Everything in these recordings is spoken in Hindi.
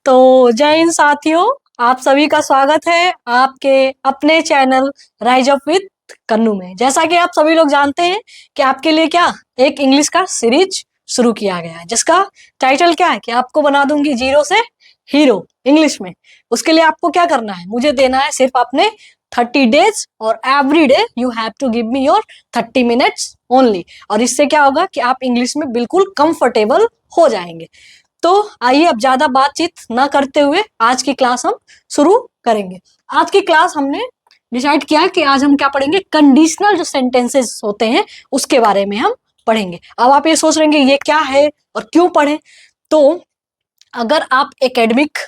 तो जय हिंद साथियों, आप सभी का स्वागत है आपके अपने चैनल राइज अप विद कन्नू में। जैसा कि आप सभी लोग जानते हैं कि आपके लिए क्या एक इंग्लिश का सीरीज शुरू किया गया है, जिसका टाइटल क्या है कि आपको बना दूंगी जीरो से हीरो इंग्लिश में। उसके लिए आपको क्या करना है, मुझे देना है सिर्फ अपने 30 डेज और every day you have to give me your 30 minutes only. और इससे क्या होगा कि आप इंग्लिश में बिल्कुल कंफर्टेबल हो जाएंगे। तो आइए अब ज्यादा बातचीत ना करते हुए आज की क्लास हम शुरू करेंगे। आज की क्लास हमने डिसाइड किया कि आज हम क्या पढ़ेंगे, कंडीशनल जो सेंटेंसेस होते हैं उसके बारे में हम पढ़ेंगे। अब आप ये सोच रहे हैं ये क्या है और क्यों पढ़ें। तो अगर आप एकेडमिक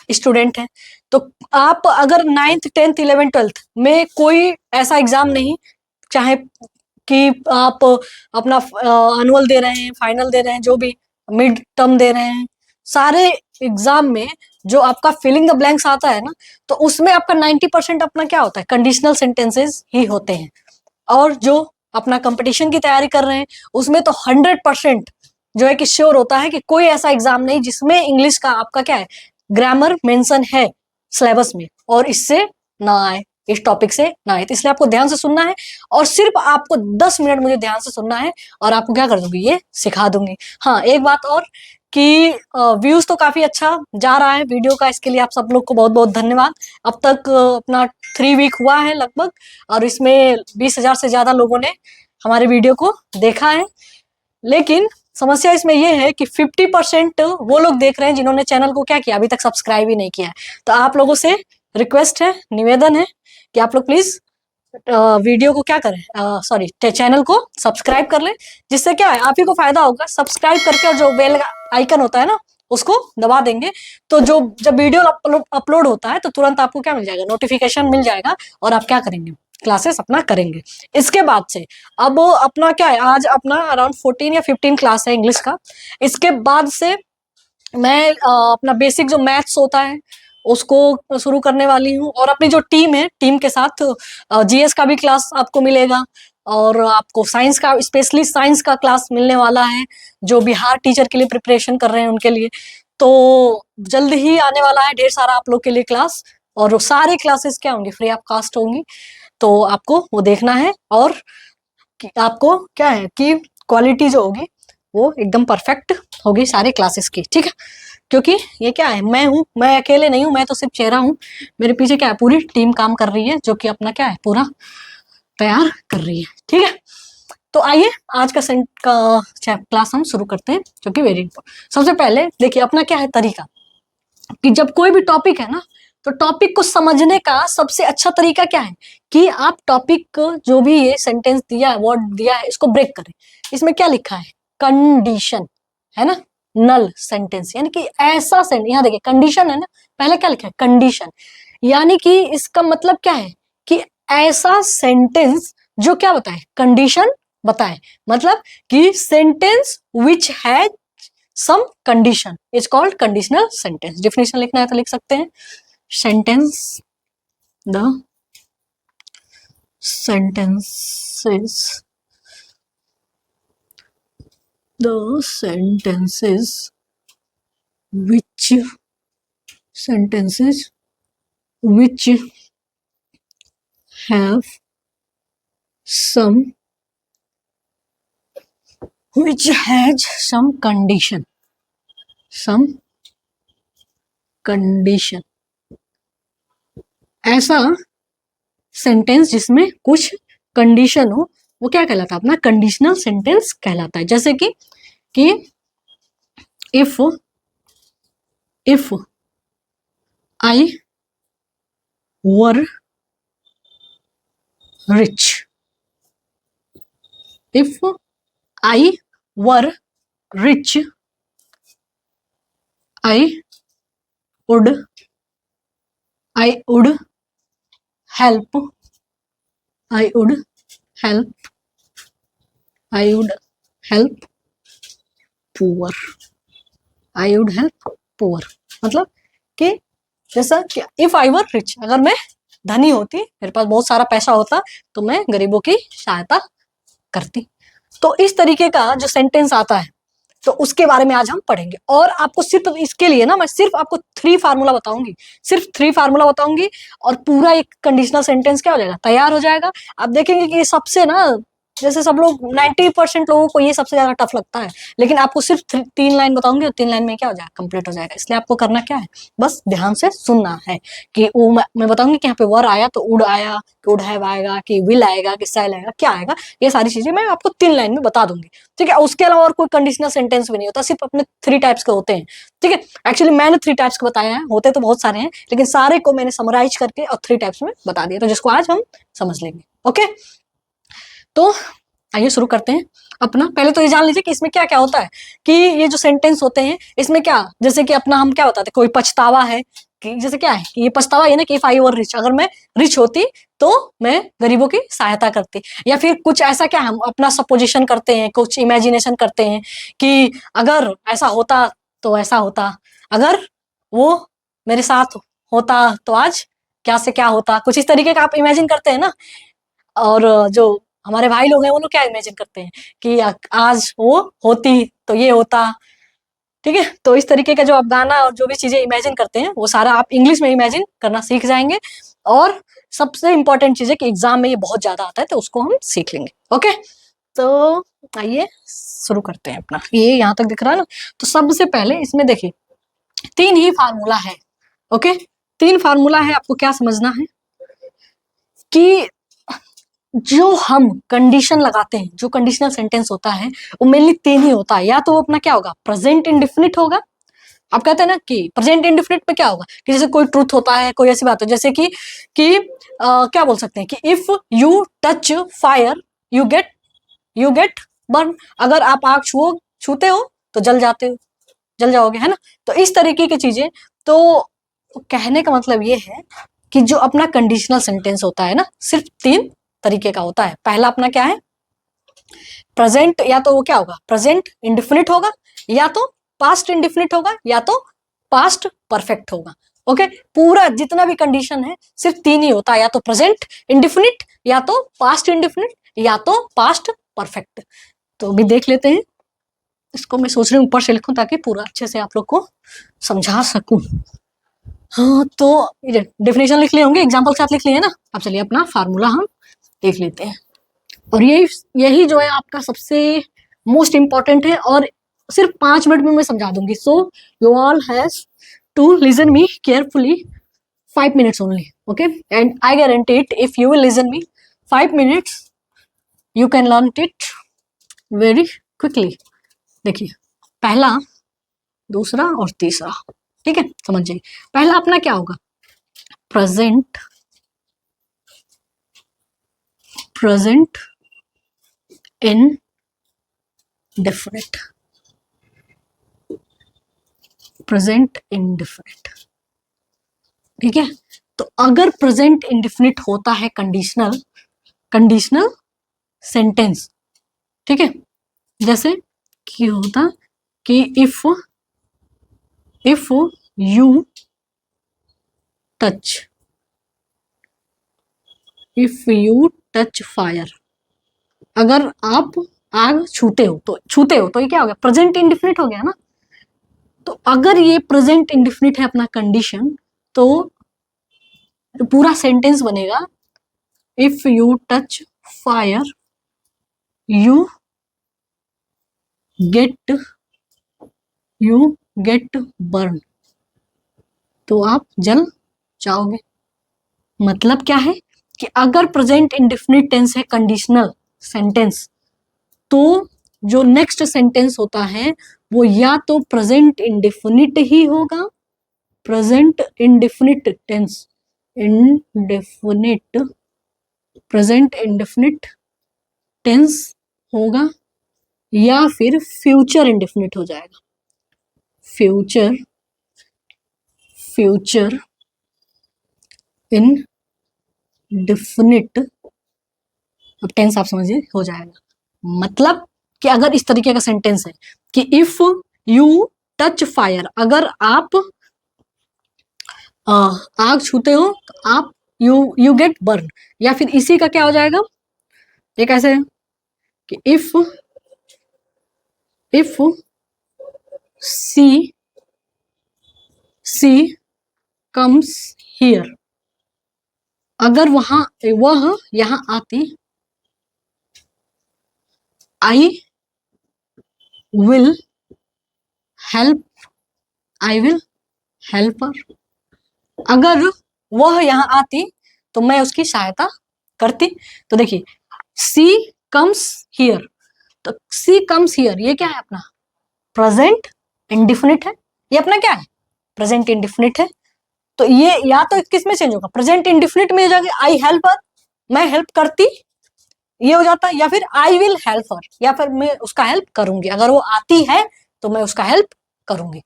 स्टूडेंट हैं तो आप अगर 9th 10th 11th 12th में कोई ऐसा एग्जाम नहीं, चाहे कि आप अपना एनुअल दे रहे हैं, फाइनल दे रहे हैं, जो भी मिड टर्म दे रहे हैं, सारे एग्जाम में जो आपका फिलिंग द ब्लैंक्स आता है ना, तो उसमें आपका 90% अपना क्या होता है, कंडीशनल सेंटेंसेस ही होते हैं। और जो अपना कंपटीशन की तैयारी कर रहे हैं उसमें तो 100% जो है कि श्योर होता है कि कोई ऐसा एग्जाम नहीं जिसमें इंग्लिश का आपका क्या है, ग्रामर मेंशन है सिलेबस में और इससे ना आए, इस टॉपिक से ना आए। तो इसलिए आपको ध्यान से सुनना है और सिर्फ आपको 10 मिनट मुझे ध्यान से सुनना है और आपको क्या कर दूंगी, ये सिखा दूंगी। हाँ, एक बात और कि व्यूज तो काफी अच्छा जा रहा है वीडियो का, इसके लिए आप सब लोग को बहुत बहुत धन्यवाद। अब तक अपना 3 वीक हुआ है लगभग और इसमें 20,000 से ज्यादा लोगों ने हमारे वीडियो को देखा है। लेकिन समस्या इसमें यह है कि 50% वो लोग देख रहे हैं जिन्होंने चैनल को क्या किया, अभी तक सब्सक्राइब ही नहीं किया है। तो आप लोगों से रिक्वेस्ट है, निवेदन है कि आप लोग प्लीज वीडियो को क्या करें, सॉरी चैनल को सब्सक्राइब कर लें, जिससे क्या है आप ही को फायदा होगा। सब्सक्राइब करके और जो बेल आइकन होता है ना उसको दबा देंगे तो जो जब वीडियो अपलोड होता है तो तुरंत आपको क्या मिल जाएगा, नोटिफिकेशन मिल जाएगा और आप क्या करेंगे, क्लासेस अपना करेंगे। इसके बाद से अब अपना क्या है, आज अपना अराउंड 14 या 15 क्लास है इंग्लिश का। इसके बाद से मैं अपना बेसिक जो मैथ्स होता है उसको शुरू करने वाली हूँ और अपनी जो टीम है, टीम के साथ जीएस का भी क्लास आपको मिलेगा और आपको साइंस का, स्पेशली साइंस का क्लास मिलने वाला है जो बिहार टीचर के लिए प्रिपरेशन कर रहे हैं उनके लिए। तो जल्द ही आने वाला है ढेर सारा आप लोग के लिए क्लास और वो सारे क्लासेस क्या होंगे, फ्री ऑफ कॉस्ट होंगी। तो आपको वो देखना है और आपको क्या है कि क्वालिटी जो होगी वो एकदम परफेक्ट होगी सारे क्लासेस की, ठीक है। क्योंकि ये क्या है, मैं हूँ, मैं अकेले नहीं हूँ, मैं तो सिर्फ चेहरा हूँ, मेरे पीछे क्या है पूरी टीम काम कर रही है जो कि अपना क्या है पूरा तैयार कर रही है, ठीक है। तो आइए आज का क्लास हम शुरू करते हैं जो कि वेरी इंपॉर्टेंट। सबसे पहले देखिए अपना क्या है तरीका कि जब कोई भी टॉपिक है ना तो टॉपिक को समझने का सबसे अच्छा तरीका क्या है कि आप टॉपिक जो भी ये सेंटेंस दिया है, वर्ड दिया है, इसको ब्रेक करें। इसमें क्या लिखा है, कंडीशन है ना, नल सेंटेंस, यानी कि ऐसा सेंटेंस, यहाँ देखिए कंडीशन है ना, पहले क्या लिखा है कंडीशन, यानी कि इसका मतलब क्या है कि ऐसा सेंटेंस जो क्या बताए, कंडीशन बताए। मतलब कि sentence which has some condition is called conditional sentence. Definition लिखना है तो लिख सकते हैं, sentence the sentences which have some which has some condition ऐसा सेंटेंस जिसमें कुछ कंडीशन हो वो क्या कहलाता है, अपना कंडीशनल सेंटेंस कहलाता है। जैसे कि if I were rich, if I were rich I would help poor, मतलब कि जैसा कि इफ आई वर रिच, अगर मैं धनी होती, मेरे पास बहुत सारा पैसा होता तो मैं गरीबों की सहायता करती। तो इस तरीके का जो सेंटेंस आता है तो उसके बारे में आज हम पढ़ेंगे। और आपको सिर्फ इसके लिए ना मैं सिर्फ आपको 3 फार्मूला बताऊंगी, सिर्फ 3 फार्मूला बताऊंगी और पूरा एक कंडीशनल सेंटेंस क्या हो जाएगा, तैयार हो जाएगा। आप देखेंगे कि सबसे ना जैसे सब लोग 90% लोगों को ये सबसे ज्यादा टफ लगता है, लेकिन आपको सिर्फ 3 लाइन बताऊंगी और 3 लाइन में क्या हो जाएगा, कंप्लीट हो जाएगा। इसलिए आपको करना क्या है, बस ध्यान से सुनना है कि वो मैं बताऊंगी कि यहाँ पे वर आया तो उड आया, कि उड हैव आएगा, कि विल आएगा, कि शैल आएगा, क्या आएगा, ये सारी चीजें मैं आपको 3 लाइन में बता दूंगी। ठीक है, उसके अलावा और कोई कंडीशनल सेंटेंस भी नहीं होता, सिर्फ अपने 3 टाइप्स के होते हैं। ठीक है, एक्चुअली मैंने 3 टाइप्स के बताया है, होते तो बहुत सारे हैं लेकिन सारे को मैंने समराइज करके और 3 टाइप्स में बता दिया, तो जिसको आज हम समझ लेंगे। ओके, तो आइए शुरू करते हैं अपना। पहले तो ये जान लीजिए कि इसमें क्या क्या होता है, कि ये जो सेंटेंस होते हैं इसमें क्या, जैसे कि अपना हम क्या बताते हैं, कोई पछतावा है, कि जैसे क्या है कि ये पछतावा ये ना कि इफ आई वर रिच, अगर मैं रिच होती तो मैं गरीबों की सहायता करती। या फिर कुछ ऐसा क्या, हम अपना सपोजिशन करते हैं, कुछ इमेजिनेशन करते हैं कि अगर ऐसा होता तो ऐसा होता, अगर वो मेरे साथ होता तो आज क्या से क्या होता, कुछ इस तरीके का आप इमेजिन करते हैं ना। और जो हमारे भाई लोग हैं वो लोग क्या इमेजिन करते हैं कि आज वो होती तो ये होता। ठीक है, तो इस तरीके का जो आप गाना और जो भी चीजें इमेजिन करते हैं वो सारा आप इंग्लिश में इमेजिन करना सीख जाएंगे। और सबसे इंपॉर्टेंट चीज है कि एग्जाम में ये बहुत ज्यादा आता है, तो उसको हम सीख लेंगे। ओके, तो आइए शुरू करते हैं अपना। ये यहाँ तक दिख रहा है ना, तो सबसे पहले इसमें देखिए 3 ही फार्मूला है। ओके, 3 फार्मूला है। आपको क्या समझना है कि जो हम कंडीशन लगाते हैं, जो कंडीशनल सेंटेंस होता है वो मेनली 3 ही होता है। या तो वो अपना क्या होगा, प्रेजेंट इंडेफिनिट होगा। आप कहते हैं ना कि प्रेजेंट इंडेफिनिट में क्या होगा, कि जैसे कोई ट्रूथ होता है, कोई ऐसी बात है जैसे कि क्या बोल सकते हैं कि if you touch fire you get burn, अगर आप आग छूते हो तो जल जाओगे, है ना। तो इस तरीके की चीजें, तो कहने का मतलब ये है कि जो अपना कंडीशनल सेंटेंस होता है ना, सिर्फ 3 तरीके का होता है। पहला अपना क्या है, प्रेजेंट, या तो वो क्या होगा, प्रेजेंट इंडेफिनिट होगा, या तो पास्ट इंडेफिनिट होगा, या तो पास्ट परफेक्ट होगा। ओके, पूरा जितना भी कंडीशन है सिर्फ 3 ही होता है, या तो प्रेजेंट इंडेफिनिट, या तो पास्ट इंडेफिनिट, या तो पास्ट परफेक्ट। तो अभी देख लेते हैं इसको। मैं सोच रही हूँ ऊपर से लिखूं ताकि पूरा अच्छे से आप लोग को समझा सकूं। हाँ, तो डेफिनेशन लिख लिए होंगे, एग्जाम्पल के साथ लिख लिए ना। अब चलिए अपना फार्मूला हम देख लेते हैं। और यही जो है आपका सबसे मोस्ट इम्पॉर्टेंट है, और सिर्फ 5 मिनट में मैं समझा दूंगी। So you all has to listen me carefully 5 minutes only. Okay, and I guarantee it, if you will listen me 5 minutes you can learn it very quickly. देखिए, पहला, दूसरा और तीसरा, ठीक है, समझ जाइए। पहला अपना क्या होगा, प्रेजेंट इंडेफिनिट, प्रेजेंट इंडेफिनिट। ठीक है, तो अगर प्रेजेंट इंडेफिनिट होता है कंडीशनल सेंटेंस, ठीक है, जैसे कि होता कि इफ यू टच फायर, अगर आप आग छूते हो तो ये क्या हो गया, प्रेजेंट इंडेफिनिट हो गया ना। तो अगर ये प्रेजेंट इंडेफिनिट है अपना कंडीशन, तो पूरा सेंटेंस बनेगा if you touch fire you get burn, तो आप जल जाओगे। मतलब क्या है कि अगर प्रेजेंट इंडेफिनिट टेंस है कंडीशनल सेंटेंस, तो जो नेक्स्ट सेंटेंस होता है वो या तो प्रेजेंट इंडेफिनिट ही होगा, present indefinite tense, present indefinite tense होगा, या फिर फ्यूचर इंडेफिनिट हो जाएगा, फ्यूचर इंडेफिनिट। अब टेंस आप समझिए हो जाएगा। मतलब कि अगर इस तरीके का सेंटेंस है कि इफ यू टच फायर, अगर आप आग छूते हो तो आप यू गेट बर्न, या फिर इसी का क्या हो जाएगा, एक ऐसे कि इफ सी कम्स हियर, अगर वह यहां आती, आई विल हेल्प हर, अगर वह यहां आती तो मैं उसकी सहायता करती। तो देखिए सी कम्स हियर, तो सी कम्स हियर ये क्या है अपना प्रेजेंट इंडिफिनिट है, ये अपना क्या है प्रेजेंट इंडिफिनिट है। तो ये या तो किस में चेंज होगा, प्रेजेंट इंडिफिनिट में हो जाएगा आई हेल्प हर, मैं हेल्प करती, ये हो जाता है, या फिर आई विल हेल्प हर, या फिर मैं उसका हेल्प करूंगी, अगर वो आती है तो मैं उसका हेल्प करूंगी।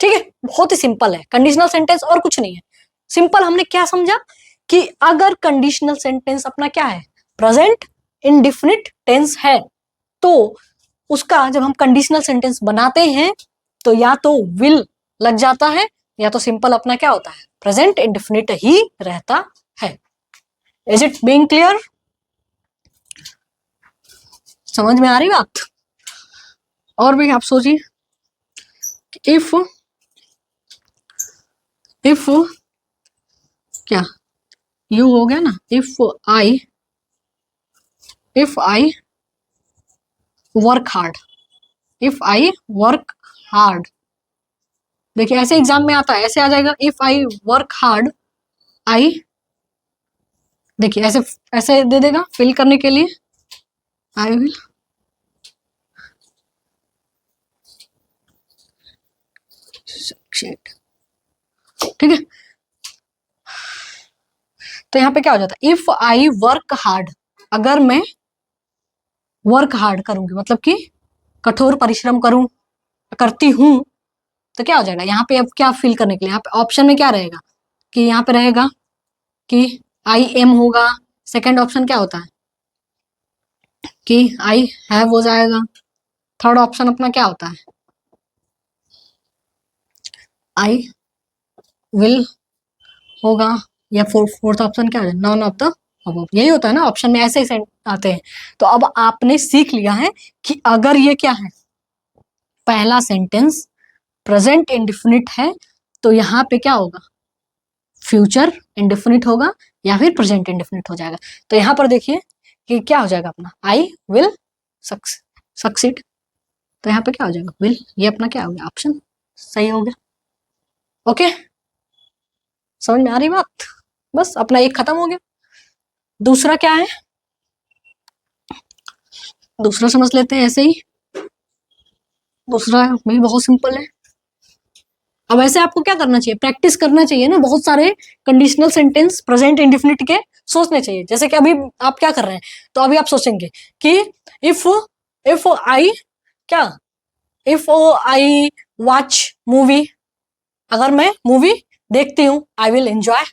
ठीक है, बहुत ही सिंपल है कंडीशनल सेंटेंस और कुछ नहीं है। सिंपल हमने क्या समझा कि अगर कंडीशनल सेंटेंस अपना क्या है प्रेजेंट इंडिफिनिट टेंस है, तो उसका जब हम कंडीशनल सेंटेंस बनाते हैं तो या तो विल लग जाता है, या तो सिंपल अपना क्या होता है प्रेजेंट इंडिफिनिट ही रहता है। Is it being clear? समझ में आ रही बात? और भी आप सोचिए, इफ क्या यू हो गया ना, if I work hard, if I work hard, देखिए ऐसे एग्जाम में आता है, ऐसे आ जाएगा इफ आई वर्क हार्ड, आई देखिए ऐसे ऐसे दे देगा फिल करने के लिए, आई विल ठीक है। तो यहाँ पे क्या हो जाता है इफ आई वर्क हार्ड, अगर मैं वर्क हार्ड करूंगी मतलब कि कठोर परिश्रम करती हूं, तो क्या हो जाएगा यहाँ पे अब क्या फिल करने के लिए, यहाँ पे ऑप्शन में क्या रहेगा कि यहाँ पे रहेगा कि आई एम होगा, सेकंड ऑप्शन क्या होता है कि आई हैव हो जाएगा, थर्ड ऑप्शन अपना क्या होता है आई विल होगा, या फोर्थ ऑप्शन क्या है नॉन ऑफ द अबव, यही होता है ना ऑप्शन में ऐसे ही आते हैं। तो अब आपने सीख लिया है कि अगर ये क्या है पहला सेंटेंस प्रेजेंट इंडिफिनिट है तो यहाँ पे क्या होगा फ्यूचर इंडिफिनिट होगा या फिर प्रेजेंट इंडिफिनिट हो जाएगा। तो यहाँ पर देखिए कि क्या हो जाएगा अपना आई विल सक्सीड, तो यहाँ पे क्या हो जाएगा विल, ये अपना क्या हो गया ऑप्शन सही हो गया। ओके, समझ में आ रही बात? बस अपना एक खत्म हो गया। दूसरा क्या है, दूसरा समझ लेते हैं ऐसे ही, दूसरा भी बहुत सिंपल है। अब ऐसे आपको क्या करना चाहिए प्रैक्टिस करना चाहिए ना, बहुत सारे कंडीशनल सेंटेंस प्रेजेंट इंडिफिनिट के सोचने चाहिए। जैसे कि अभी आप क्या कर रहे हैं, तो अभी आप सोचेंगे कि इफ आई क्या इफ आई वॉच मूवी, अगर मैं मूवी देखती हूँ आई विल एंजॉय,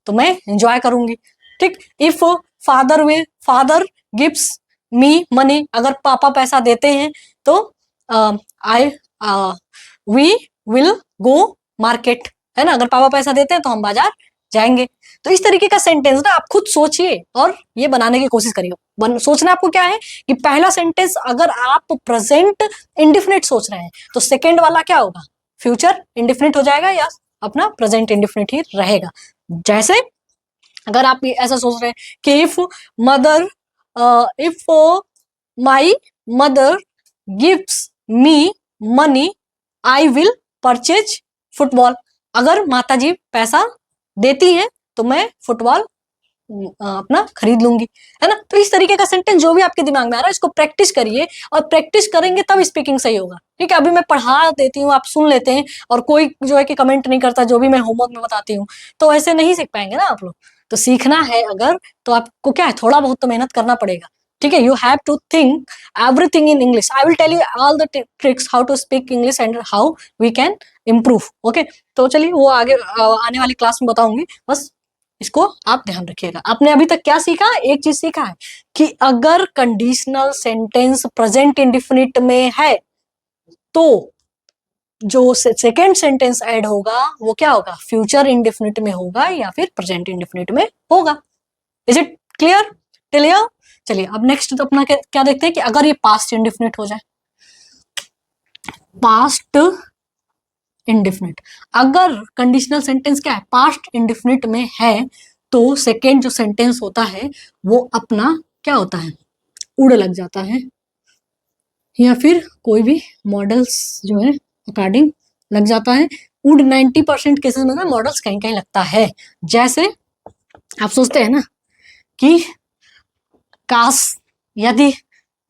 तो मैं एंजॉय करूंगी। ठीक, if father gives me money, अगर पापा पैसा देते हैं तो आई वी विल गो मार्केट, है ना, अगर पापा पैसा देते हैं तो हम बाजार जाएंगे। तो इस तरीके का सेंटेंस ना आप खुद सोचिए और ये बनाने की कोशिश करिए। सोचना आपको क्या है कि पहला सेंटेंस अगर आप प्रेजेंट इंडिफिनिट सोच रहे हैं तो सेकेंड वाला क्या होगा फ्यूचर इंडिफिनिट हो जाएगा या अपना प्रेजेंट इंडिफिनिट ही रहेगा। जैसे अगर आप ऐसा सोच रहे हैं कि if my mother gives me money I will purchase football, अगर माताजी पैसा देती हैं तो मैं फुटबॉल अपना खरीद लूंगी, है ना। तो इस तरीके का सेंटेंस जो भी आपके दिमाग में आ रहा है इसको प्रैक्टिस करिए, और प्रैक्टिस करेंगे तब स्पीकिंग सही होगा। ठीक है, अभी मैं पढ़ा देती हूँ आप सुन लेते हैं और कोई जो है कि कमेंट नहीं करता जो भी मैं होमवर्क में बताती हूँ, तो ऐसे नहीं सीख पाएंगे ना आप लोग। तो सीखना है अगर तो आपको क्या है थोड़ा बहुत तो मेहनत करना पड़ेगा। ठीक है, you have to think everything in English, I will tell you all the tricks how to speak English and how we can improve. Okay, तो चलिए वो आगे आने वाली क्लास में बताऊंगी, बस इसको आप ध्यान रखिएगा। आपने अभी तक क्या सीखा, एक चीज सीखा है कि अगर कंडीशनल सेंटेंस प्रेजेंट इंडिफिनिट में है तो जो सेकेंड सेंटेंस ऐड होगा वो क्या होगा फ्यूचर इंडिफिनिट में होगा या फिर प्रेजेंट इंडिफिनिट में होगा। Is it clear till here? चलिए अब नेक्स्ट तो अपना क्या देखते हैं कि अगर ये पास्ट इंडिफिनिट हो जाए, पास्ट इंडिफिनिट। अगर कंडीशनल सेंटेंस क्या है, पास्ट इंडिफिनिट में है, तो सेकेंड जो सेंटेंस होता है वो अपना क्या होता है, उड़ लग जाता है, या फिर कोई भी मॉडल्स जो है अकॉर्डिंग लग जाता है। उड 90% केसेस में ना मॉडल्स कहीं कहीं लगता है। जैसे आप सोचते हैं ना कि काश यदि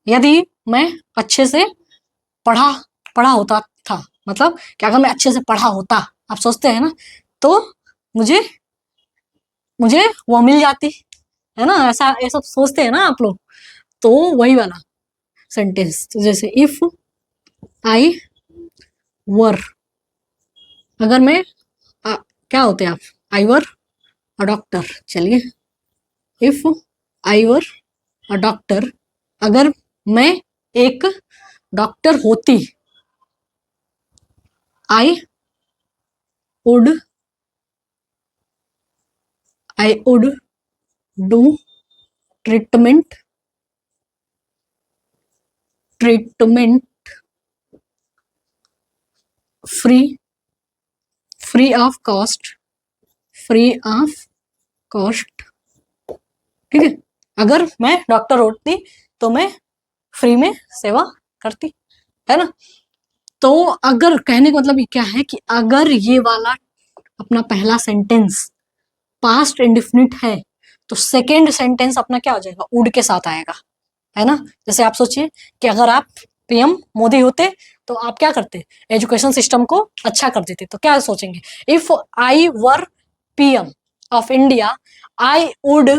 यदि मैं अच्छे से पढ़ा पढ़ा होता था, मतलब कि अगर मैं अच्छे से पढ़ा होता, आप सोचते हैं ना, तो मुझे मुझे वो मिल जाती, है ना, ऐसा ऐसा सोचते हैं ना आप लोग। तो वही वाला सेंटेंस, जैसे इफ आई वर, अगर मैं क्या होते हैं आप, आई वर अ डॉक्टर, चलिए, if I were a doctor, अगर मैं एक डॉक्टर होती, I would do treatment free free of cost, free of cost, ठीक है। अगर मैं डॉक्टर होती तो मैं फ्री में सेवा करती, है ना। तो अगर कहने का मतलब ये क्या है कि अगर ये वाला अपना पहला सेंटेंस पास्ट इंडिफिनिट है, तो सेकेंड सेंटेंस अपना क्या हो जाएगा, वुड के साथ आएगा, है ना। जैसे आप सोचिए कि अगर आप पीएम मोदी होते तो आप क्या करते, एजुकेशन सिस्टम को अच्छा कर देते, तो क्या सोचेंगे, if I were PM of India, I would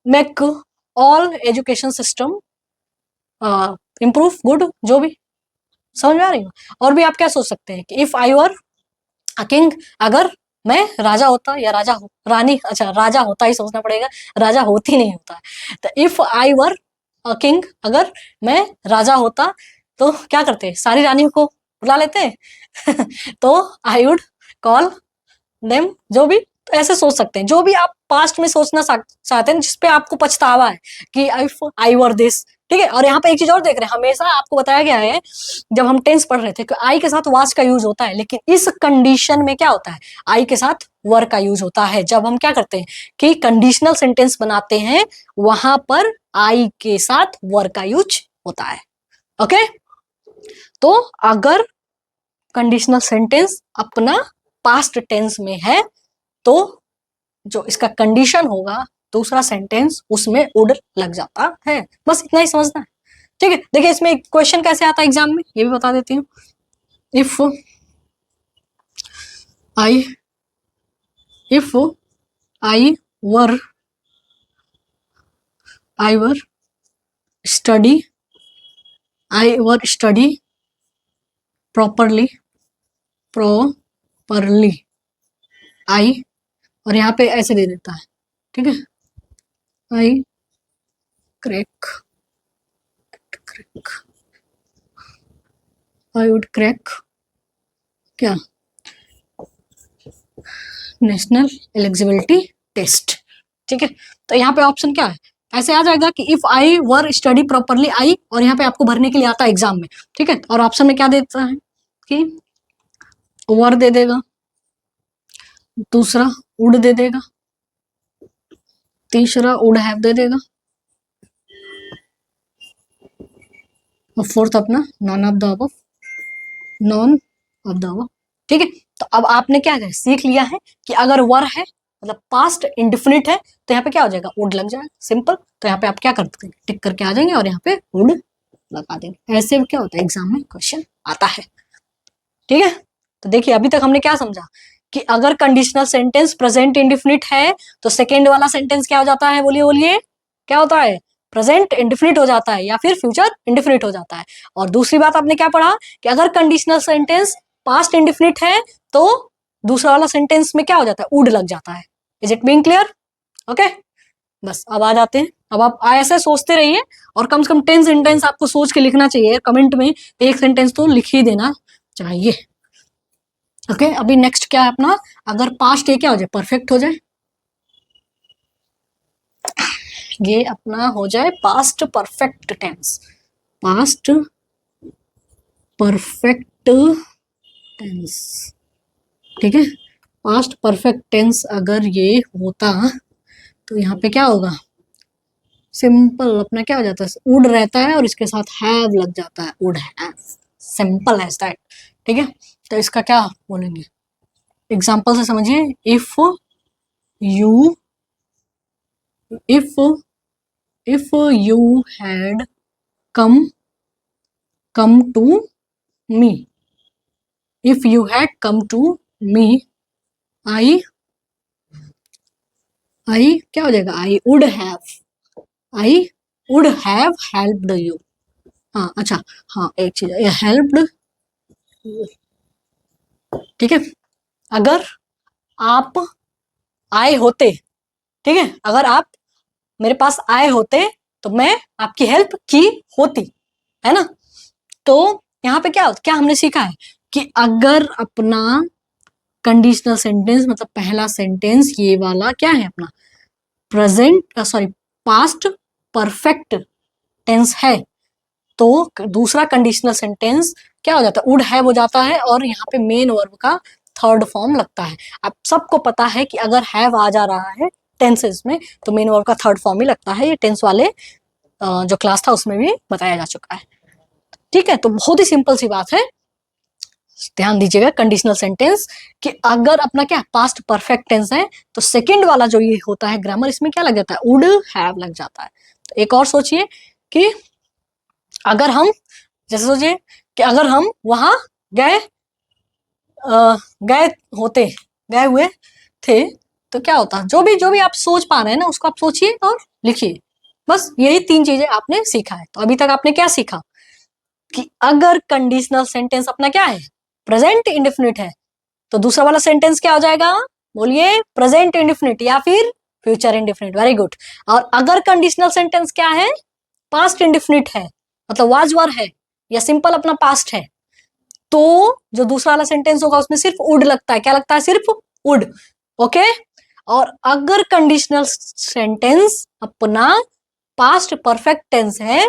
make all education system improve good, जो भी, समझ में आ रही हो। और भी आप क्या सोच सकते हैं कि if I were a king, अगर मैं राजा होता, या राजा हो रानी, अच्छा राजा होता ही सोचना पड़ेगा, राजा होती नहीं होता है। तो if I were a king, अगर मैं राजा होता तो क्या करते, सारी रानियों को बुला लेते तो आई वुड कॉल देम, जो भी। तो ऐसे सोच सकते हैं, जो भी आप पास्ट में सोचना चाहते हैं, जिसपे आपको पछतावा है कि इफ आई वर दिस, ठीक है। और यहाँ पे एक चीज और देख रहे हैं, हमेशा आपको बताया गया है जब हम टेंस पढ़ रहे थे कि आई के साथ वाज का यूज होता है, लेकिन इस कंडीशन में क्या होता है, आई के साथ वर का यूज होता है। जब हम क्या करते हैं कि कंडीशनल सेंटेंस बनाते हैं, वहां पर आई के साथ वर का यूज होता है। ओके, तो अगर कंडीशनल सेंटेंस अपना पास्ट टेंस में है, तो जो इसका कंडीशन होगा दूसरा सेंटेंस, उसमें वुड लग जाता है। बस इतना ही समझना है, ठीक है। देखिए इसमें क्वेश्चन कैसे आता है एग्जाम में, ये भी बता देती हूँ। If I if I were I were study properly I, और यहाँ पे ऐसे दे देता है, ठीक है, I crack I would crack क्या, नेशनल एलिजिबिलिटी टेस्ट, ठीक है। तो यहाँ पे ऑप्शन क्या है, ऐसे आ जाएगा कि if I were study properly I, और यहाँ पे आपको भरने के लिए आता है एग्जाम में, ठीक है। और ऑप्शन में क्या देता है कि वर दे देगा, दूसरा वुड दे देगा, तीसरा वुड हैव दे देगा, और फोर्थ अपना नॉन ऑफ द अबव, ठीक है। तो अब आपने क्या है, सीख लिया है कि अगर वर है, मतलब पास्ट इंडिफिनिट है, तो यहाँ पे क्या हो जाएगा, वुड लग जाएगा, सिंपल। तो यहाँ पे आप क्या करते हैं, टिक करके आ जाएंगे और यहाँ पे वुड लगा देंगे। ऐसे क्या होता है, एग्जाम में क्वेश्चन आता है, ठीक है। तो देखिए अभी तक हमने क्या समझा कि अगर कंडीशनल सेंटेंस प्रेजेंट इंडिफिनिट है, तो सेकेंड वाला सेंटेंस क्या हो जाता है, बोलिए बोलिए, क्या होता है, प्रेजेंट इंडिफिनिट हो जाता है, या फिर फ्यूचर इंडिफिनिट हो जाता है। और दूसरी बात आपने क्या पढ़ा कि अगर कंडीशनल सेंटेंस पास्ट इंडिफिनिट है, तो दूसरा वाला सेंटेंस में क्या हो जाता है, वुड लग जाता है। Is it being clear? Okay, बस अब आ जाते हैं। अब आप ऐसे सोचते रहिए, और कम से कम 10 सेंटेंस आपको सोच के लिखना चाहिए, कमेंट में एक सेंटेंस तो लिख ही देना चाहिए। ओके, अभी नेक्स्ट क्या है अपना, अगर पास्ट ये क्या हो जाए, परफेक्ट हो जाए, ये अपना हो जाए past perfect tense, past perfect tense, ठीक है। पास्ट परफेक्ट टेंस अगर ये होता तो यहाँ पे क्या होगा, सिंपल अपना क्या हो जाता है, वुड रहता है और इसके साथ हैव लग जाता है, would have, simple as that, ठीक है। तो इसका क्या बोलेंगे, एग्जाम्पल से समझिए। If you had come to me, if you had come to me, I क्या हो जाएगा, I would have helped you. हाँ अच्छा, हाँ एक चीज है, हेल्प्ड, ठीक है। अगर आप आए होते, ठीक है, अगर आप मेरे पास आए होते तो मैं आपकी हेल्प की होती, है ना। तो यहाँ पे क्या हमने सीखा है कि अगर अपना कंडीशनल सेंटेंस मतलब पहला सेंटेंस ये वाला क्या है अपना पास्ट परफेक्ट टेंस है, तो दूसरा कंडीशनल सेंटेंस क्या हो जाता है, वुड हैव हो जाता है और यहाँ पे मेन वर्ब का थर्ड फॉर्म लगता है। अब सबको पता है कि अगर हैव आ जा रहा है टेंसेस में तो मेन वर्ब का थर्ड फॉर्म ही लगता है, ये टेंस वाले जो क्लास था उसमें भी बताया जा चुका है, ठीक है। तो बहुत ही सिंपल सी बात है, ध्यान दीजिएगा कंडीशनल सेंटेंस कि अगर अपना क्या पास्ट परफेक्ट टेंस है तो सेकंड वाला जो ये होता है ग्रामर, इसमें क्या लग जाता है, वुड हैव लग जाता है। तो एक और सोचिए कि अगर हम जैसे सोचिए कि अगर हम वहां गए गए हुए थे तो क्या होता, जो भी आप सोच पा रहे हैं ना उसको आप सोचिए और लिखिए। बस यही 3 चीजें आपने सीखा है। तो अभी तक आपने क्या सीखा कि अगर कंडीशनल सेंटेंस अपना क्या है, प्रेजेंट इंडेफिनिट है, तो दूसरा वाला सेंटेंस क्या हो जाएगा, बोलिए, प्रेजेंट इंडेफिनिट या फिर फ्यूचर इंडेफिनिट, वेरी गुड। और अगर कंडीशनल सेंटेंस क्या है, पास्ट इंडेफिनिट है, मतलब वाज वर है या सिंपल अपना पास्ट है, तो जो दूसरा वाला सेंटेंस होगा उसमें सिर्फ वुड लगता है, क्या लगता है, सिर्फ वुड, ओके। और अगर कंडीशनल सेंटेंस अपना पास्ट परफेक्ट टेंस है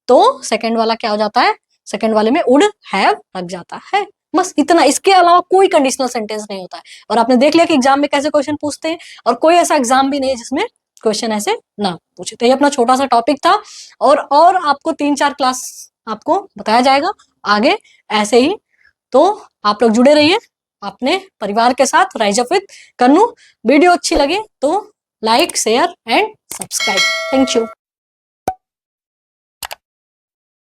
तो सेकंड वाला क्या हो जाता है, सेकंड वाले में वुड हैव लग जाता है, बस इतना, इसके अलावा कोई कंडीशनल सेंटेंस नहीं होता है। और आपने देख लिया कि एग्जाम में कैसे क्वेश्चन पूछते हैं, और कोई ऐसा एग्जाम भी नहीं है जिसमें क्वेश्चन ऐसे ना पूछे। तो ये अपना छोटा सा टॉपिक था, और आपको 3-4 क्लास आपको बताया जाएगा आगे ऐसे ही। तो आप लोग जुड़े रहिए अपने परिवार के साथ rise up with Kannu. Video अच्छी लगे तो like share and subscribe. Thank you.